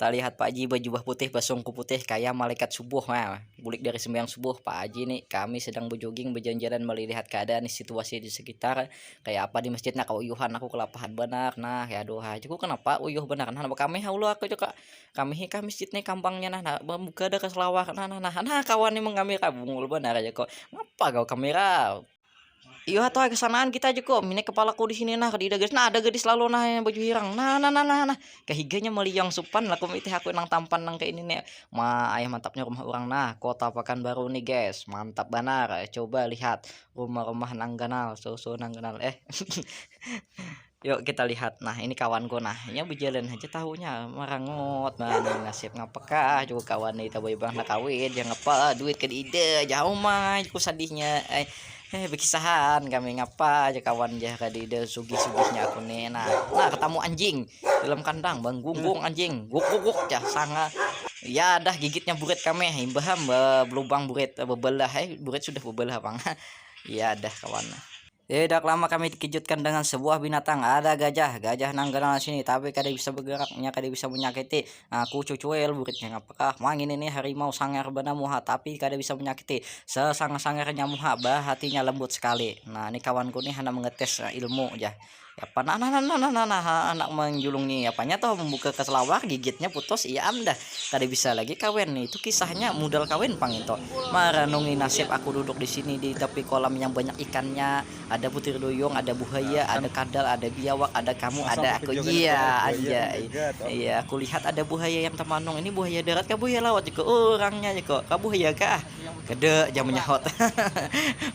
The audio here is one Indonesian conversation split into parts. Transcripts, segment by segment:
Pak, lihat Pak Haji berjubah putih bersungku putih kayak malaikat subuh. Nah, bulik dari sembahyang subuh Pak Haji nih, kami sedang berjogging berjalan-jalan melihat keadaan situasi di sekitar kayak apa di masjid. Nah kau uyuhan aku kelapahan benar. Nah ya aduh Haji ku kenapa uyuh benar. Nah kami Allah aku juga kami masjid nih kampangnya nah buka ada keselawak. Nah kawan nih mengambil bungul benar aja kok. Ngapa kau kamera? Iya tuh kesanaan kita aja kok. Mine kepalaku di sini nah di gadis. Nah ada gadis lalu nah yang baju hirang. Nah. Kehiganya meliang supan lah mitih aku nang tampan nang kayak ini nih. Ayah mantapnya rumah orang nah. Kota Pekanbaru nih guys. Mantap benar. Coba lihat rumah-rumah nang ganal. So nang ganal. Yuk kita lihat. Nah ini kawanku nah. Ini berjalan aja tahunya marangot. Nah nasib ngapakah juga kawan nih tahu bang nak kawin yang apa duit ke ide jauh mah aku sedihnya berkisahan kami ngapa aja kawan aja kadi ide sugih-sugihnya aku nih nah ketemu anjing dalam kandang bang gunggung anjing guk ya sangat ya dah gigitnya buret kami himbaham belubang buret bebelah buret sudah bebelah bang ya dah kawan. Tidak lama kami dikejutkan dengan sebuah binatang. Ada gajah nanggalan sini, tapi kada bisa bergeraknya, kada bisa menyakiti. Aku cucuel buritnya apakah mangin ini harimau sangar benar muha, tapi kada bisa menyakiti. Sesangar-sangarnya muha, hatinya lembut sekali. Nah, ini kawanku nih hendak mengetes ilmu ya. Apa anak menjulung nih apanya toh membuka keselawar gigitnya putus iya amdah kada bisa lagi kawin nih itu kisahnya modal kawin pang itu maranungi nasib aku duduk di sini di tepi kolam yang banyak ikannya ada butir duyung, ada buaya, ada kadal, ada biawak, ada kamu, ada aku. Iya, aja. Iya, aku lihat ada buaya yang temanung. Ini buaya darat kah buaya laut juga orangnya kok. Kah buaya kah? Gede jamnya hot.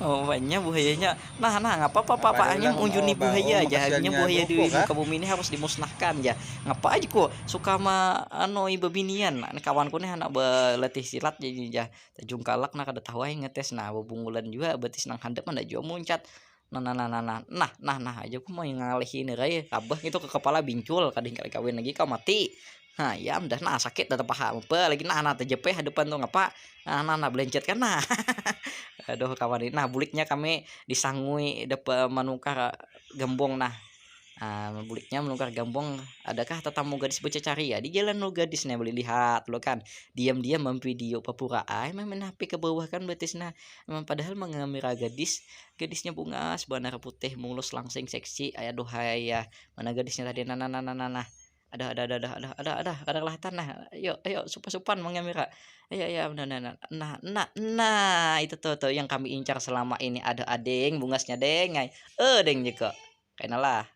Oh, banyak buayanya. Nah, ngapa papaannya mengunjungi buaya aja. Hanya buaya di muka bumi ini harus dimusnahkan ya. Ngapa aja kok suka ma anu ibu binian. Nah, kawanku nih anak berlatih silat jadi ya. Jungkalak nak ada tahu aja ngetes nah bubungulan juga betis nang handap mana juga muncat. Nah aja aku mau ngalihin raya kabeh gitu ke kepala bincul kadang kali kawin lagi kau mati. Nah ya udah nah sakit tetap paha apa lagi nah TJP hadapan tuh ngapa nah belencet kan nah aduh kawan ini nah buliknya kami disangui dapat menukar gembong nah. Buliknya menukar gambong adakah tetamu gadis bercecari ya di jalan lo gadisnya boleh lihat lo kan diam-diam memvideo papura memang HP ke bawah kan betisnya memang padahal mengamira gadisnya bunga sebenarnya putih mulus langsing seksi ayah dohai ya mana gadisnya tadi nah ada kelihatan nah ayo supan mengamira ayo nah itu tuh yang kami incar selama ini ada adeng bungasnya deng deng juga kayaknya lah